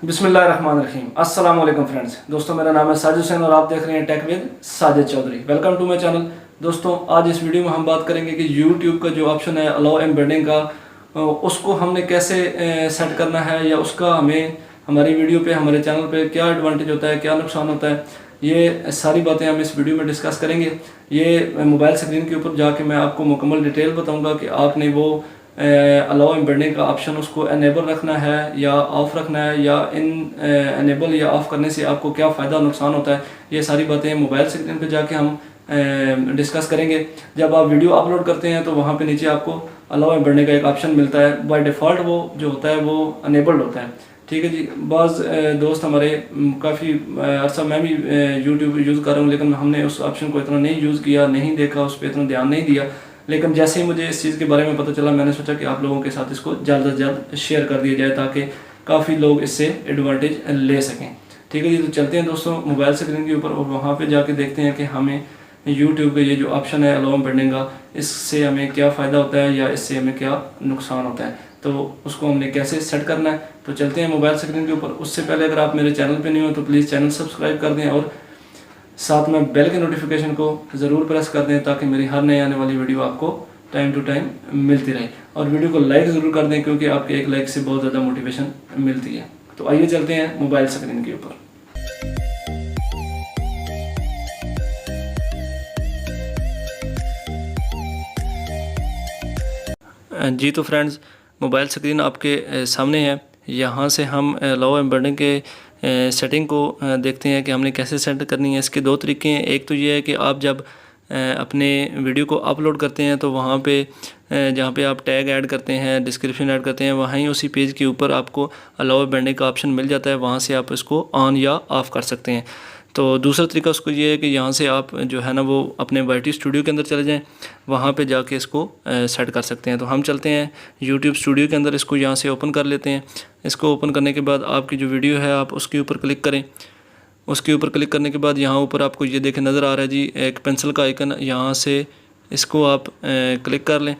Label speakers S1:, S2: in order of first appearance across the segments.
S1: बिस्मिल्लाहिर्रहमानिर्रहीम। अस्सलाम वालेकुम फ्रेंड्स। दोस्तों, मेरा नाम है साजिद हुसैन और आप देख रहे हैं tech with Sajid Chaudhary. Welcome to my channel. दोस्तों, आज इस वीडियो में हम बात करेंगे कि यूट्यूब का जो ऑप्शन है अलाउ एम्बेडिंग का, उसको हमने कैसे सेट करना है, या उसका हमें हमारी वीडियो पे, हमारे चैनल पे क्या एडवांटेज होता है, क्या नुकसान होता है, ये सारी बातें हम इस वीडियो में डिस्कस करेंगे। ये मोबाइल स्क्रीन के ऊपर जाके मैं आपको मुकम्मल डिटेल बताऊँगा कि आपने वो अलाउ एम्बेडिंग का ऑप्शन उसको एनेबल रखना है या ऑफ़ रखना है, या इन एनेबल या ऑफ़ करने से आपको क्या फ़ायदा नुकसान होता है। ये सारी बातें मोबाइल स्क्रीन पे जाके हम डिस्कस करेंगे। जब आप वीडियो अपलोड करते हैं तो वहाँ पे नीचे आपको अलाउ एम्बेडिंग का एक ऑप्शन मिलता है। बाय डिफ़ॉल्ट वो जो होता है वो अनेबल्ड होता है। ठीक है जी। बाज़ दोस्त हमारे काफ़ी अर्सा, मैं भी यूट्यूब यूज़ कर रहा हूँ, लेकिन हमने उस ऑप्शन को इतना नहीं यूज़ किया, नहीं देखा, उस पर इतना ध्यान नहीं दिया। लेकिन जैसे ही मुझे इस चीज़ के बारे में पता चला, मैंने सोचा कि आप लोगों के साथ इसको जल्द से जल्द शेयर कर दिया जाए ताकि काफ़ी लोग इससे एडवांटेज ले सकें। ठीक है जी। तो चलते हैं दोस्तों मोबाइल स्क्रीन के ऊपर और वहाँ पे जाके देखते हैं कि हमें यूट्यूब का ये जो ऑप्शन है अलाउ एम्बेडिंग का, इससे हमें क्या फ़ायदा होता है या इससे हमें क्या नुकसान होता है, तो उसको हमने कैसे सेट करना है। तो चलते हैं मोबाइल स्क्रीन के ऊपर। उससे पहले अगर आप मेरे चैनल पर नहीं हो तो प्लीज़ चैनल सब्सक्राइब कर दें और साथ में बेल के नोटिफिकेशन को ज़रूर प्रेस कर दें ताकि मेरी हर नई आने वाली वीडियो आपको टाइम टू टाइम मिलती रहे। और वीडियो को लाइक ज़रूर कर दें क्योंकि आपके एक लाइक से बहुत ज़्यादा मोटिवेशन मिलती है। तो आइए चलते हैं मोबाइल स्क्रीन के ऊपर। जी तो फ्रेंड्स, मोबाइल स्क्रीन आपके सामने है। यहाँ से हम अलाउ एम्बेडिंग के सेटिंग को देखते हैं कि हमने कैसे सेट करनी है। इसके दो तरीके हैं। एक तो ये है कि आप जब अपने वीडियो को अपलोड करते हैं तो वहाँ पे जहाँ पे आप टैग ऐड करते हैं, डिस्क्रिप्शन ऐड करते हैं, वहीं उसी पेज के ऊपर आपको अलाउ एम्बेडिंग का ऑप्शन मिल जाता है। वहाँ से आप इसको ऑन या ऑफ़ कर सकते हैं। तो दूसरा तरीका उसको ये है कि यहाँ से आप जो है ना वो अपने वाईटी स्टूडियो के अंदर चले जाएं, वहाँ पे जाके इसको सेट कर सकते हैं। तो हम चलते हैं यूट्यूब स्टूडियो के अंदर, इसको यहाँ से ओपन कर लेते हैं। इसको ओपन करने के बाद आपकी जो वीडियो है आप उसके ऊपर क्लिक करें। उसके ऊपर क्लिक करने के बाद यहाँ ऊपर आपको ये देखें नज़र आ रहा है जी एक पेंसिल का आइकन, यहाँ से इसको आप क्लिक कर लें।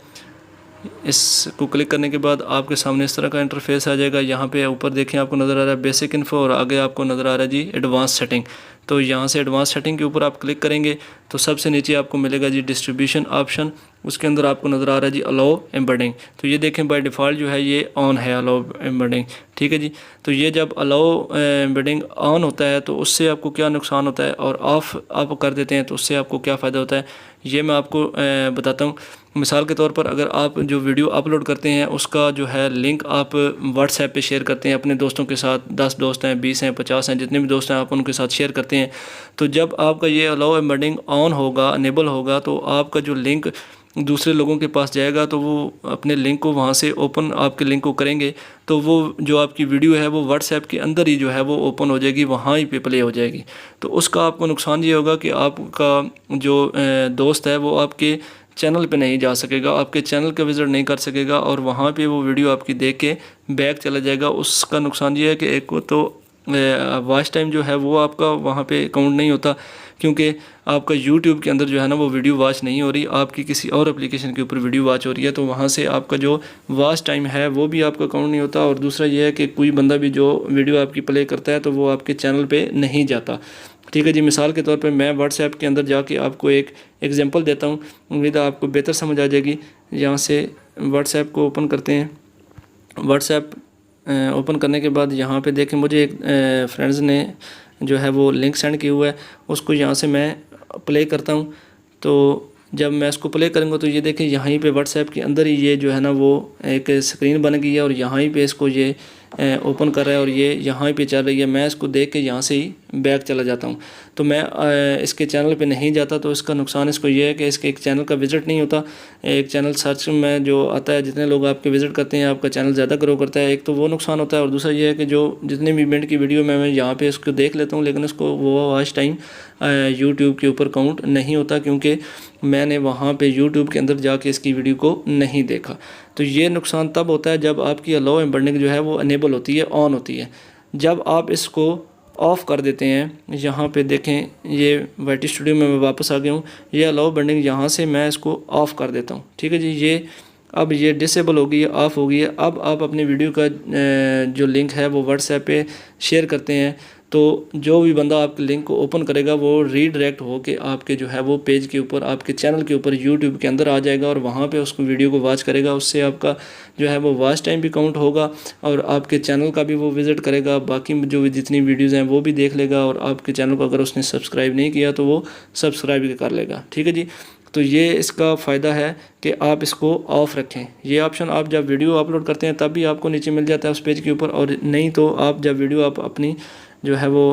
S1: इसको क्लिक करने के बाद आपके सामने इस तरह का इंटरफेस आ जाएगा। यहाँ पे ऊपर देखें आपको नज़र आ रहा है बेसिक इन्फो और आगे आपको नज़र आ रहा है जी एडवांस सेटिंग। तो यहाँ से एडवांस सेटिंग के ऊपर आप क्लिक करेंगे तो सबसे नीचे आपको मिलेगा जी डिस्ट्रीब्यूशन ऑप्शन। उसके अंदर आपको नज़र आ रहा है जी अलाउ एम्बेडिंग। तो ये देखें बाय डिफ़ॉल्ट जो है ये ऑन है अलाउ एम्बेडिंग। ठीक है जी। तो ये जब अलाउ एम्बेडिंग ऑन होता है तो उससे आपको क्या नुकसान होता है, और ऑफ़ आप कर देते हैं तो उससे आपको क्या फ़ायदा होता है, ये मैं आपको बताता हूँ। मिसाल के तौर पर अगर आप जो वीडियो अपलोड करते हैं उसका जो है लिंक आप व्हाट्सएप पे शेयर करते हैं अपने दोस्तों के साथ, 10 दोस्त हैं, 20 हैं, 50 हैं, जितने भी दोस्त हैं आप उनके साथ शेयर करते हैं। तो जब आपका ये अलाउ एम्बेडिंग ऑन होगा, अनेबल होगा, तो आपका जो लिंक दूसरे लोगों के पास जाएगा तो वो अपने लिंक को वहाँ से ओपन, आपके लिंक को करेंगे तो वो जो आपकी वीडियो है वो व्हाट्सएप के अंदर ही जो है वो ओपन हो जाएगी, वहाँ ही पे प्ले हो जाएगी। तो उसका आपको नुकसान ये होगा कि आपका जो दोस्त है वो आपके चैनल पे नहीं जा सकेगा, आपके चैनल का विज़िट नहीं कर सकेगा और वहाँ पे वो वीडियो आपकी देख के बैक चला जाएगा। उसका नुकसान ये है कि एक तो वॉच टाइम जो है वो आपका वहाँ पे काउंट नहीं होता, क्योंकि आपका यूट्यूब के अंदर जो है ना वो वीडियो वॉच नहीं हो रही, आपकी किसी और एप्लीकेशन के ऊपर वीडियो वॉच हो रही है, तो वहाँ से आपका जो वॉच टाइम है वो भी आपका काउंट नहीं होता। और दूसरा ये है कि कोई बंदा भी जो वीडियो आपकी प्ले करता है तो वो आपके चैनल पे नहीं जाता। ठीक है जी। मिसाल के तौर पे मैं व्हाट्सएप के अंदर जाके आपको एक एग्जांपल देता हूँ, उम्मीद है आपको बेहतर समझ आ जाएगी। यहाँ से व्हाट्सएप को ओपन करते हैं। व्हाट्सएप ओपन करने के बाद यहाँ पे देखें मुझे एक फ्रेंड्स ने जो है वो लिंक सेंड किया हुआ है, उसको यहाँ से मैं प्ले करता हूँ। तो जब मैं इसको प्ले करूँगा तो ये देखें यहीं पे व्हाट्सएप के अंदर ही ये जो है ना वो एक स्क्रीन बन गई है और यहाँ ही पे इसको ये ओपन कर रहा है और ये यहाँ पे चल रही है। मैं इसको देख के यहाँ से ही बैक चला जाता हूँ, तो मैं इसके चैनल पे नहीं जाता। तो इसका नुकसान इसको ये है कि इसके एक चैनल का विज़िट नहीं होता। एक चैनल सर्च में जो आता है, जितने लोग आपके विज़िट करते हैं आपका चैनल ज़्यादा ग्रो करता है, एक तो वो नुकसान होता है। और दूसरा ये है कि जो जितने भी मिनट की वीडियो मैं यहाँ पे इसको देख लेता हूँ, लेकिन इसको वो वॉच टाइम यूट्यूब के ऊपर काउंट नहीं होता, क्योंकि मैंने वहाँ पे यूट्यूब के अंदर जाके इसकी वीडियो को नहीं देखा। तो ये नुकसान तब होता है जब आपकी अलाउ एम्बेडिंग जो है वो अनेबल होती है, ऑन होती है। जब आप इसको ऑफ़ कर देते हैं, यहाँ पे देखें ये वाईटी स्टूडियो में मैं वापस आ गया हूँ, ये अलाउ एम्बेडिंग यहाँ से मैं इसको ऑफ़ कर देता हूँ। ठीक है जी। ये अब ये डिसेबल हो गई है, ऑफ़ हो गई है। अब आप अपनी वीडियो का जो लिंक है वो व्हाट्सएप पे शेयर करते हैं तो जो भी बंदा आपके लिंक को ओपन करेगा वो रीडायरेक्ट होके आपके जो है वो पेज के ऊपर, आपके चैनल के ऊपर, यूट्यूब के अंदर आ जाएगा और वहाँ पे उसको वीडियो को वॉच करेगा। उससे आपका जो है वो वॉच टाइम भी काउंट होगा और आपके चैनल का भी वो विज़िट करेगा, बाकी जो जितनी वीडियोज़ हैं वो भी देख लेगा और आपके चैनल को अगर उसने सब्सक्राइब नहीं किया तो वो सब्सक्राइब भी कर लेगा। ठीक है जी। तो ये इसका फ़ायदा है कि आप इसको ऑफ़ रखें। ये ऑप्शन आप जब वीडियो अपलोड करते हैं तब भी आपको नीचे मिल जाता है उस पेज के ऊपर, और नहीं तो आप जब वीडियो आप अपनी जो है वो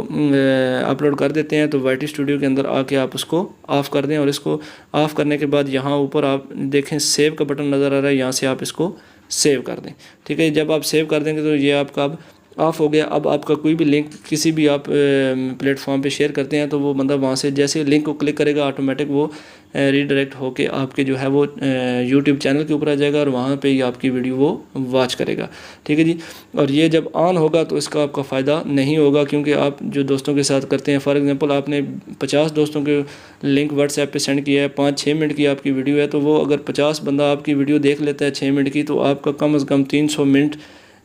S1: अपलोड कर देते हैं तो वाईटी स्टूडियो के अंदर आके आप उसको ऑफ़ कर दें। और इसको ऑफ़ करने के बाद यहाँ ऊपर आप देखें सेव का बटन नज़र आ रहा है, यहाँ से आप इसको सेव कर दें। ठीक है, जब आप सेव कर देंगे तो ये आपका अब ऑफ़ हो गया। अब आपका कोई भी लिंक किसी भी आप प्लेटफॉर्म पे शेयर करते हैं तो वो बंदा वहाँ से जैसे लिंक को क्लिक करेगा ऑटोमेटिक वो रीडायरेक्ट होके आपके जो है वो यूट्यूब चैनल के ऊपर आ जाएगा और वहाँ पे ही आपकी वीडियो वो वॉच करेगा। ठीक है जी। और ये जब ऑन होगा तो इसका आपका फ़ायदा नहीं होगा, क्योंकि आप जो दोस्तों के साथ करते हैं, फॉर एग्जांपल आपने 50 दोस्तों के लिंक व्हाट्सएप पे सेंड किया है, 5-6 मिनट की आपकी वीडियो है, तो वो अगर 50 बंदा आपकी वीडियो देख लेता है 6 मिनट की तो आपका कम से कम 300 मिनट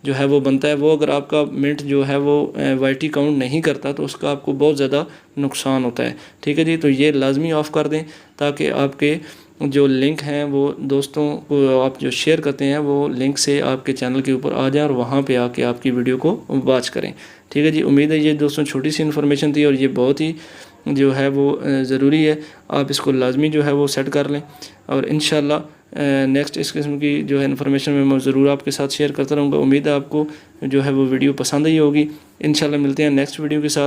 S1: जो है वो बनता है। वो अगर आपका मिनट जो है वो वाईटी काउंट नहीं करता तो उसका आपको बहुत ज़्यादा नुकसान होता है। ठीक है जी। तो ये लाजमी ऑफ़ कर दें ताकि आपके जो लिंक हैं वो दोस्तों को आप जो शेयर करते हैं वो लिंक से आपके चैनल के ऊपर आ जाए और वहाँ पे आके आपकी वीडियो को वॉच करें। ठीक है जी। उम्मीद है ये दोस्तों छोटी सी इन्फॉर्मेशन थी और ये बहुत ही जो है वो ज़रूरी है। आप इसको लाजमी जो है वो सेट कर लें और इंशाल्लाह नेक्स्ट इस किस्म की जो है इन्फॉर्मेशन मैं ज़रूर आपके साथ शेयर करता रहूँगा। उम्मीद है आपको जो है वो वीडियो पसंद आई होगी। इंशाल्लाह मिलते हैं नेक्स्ट वीडियो के साथ।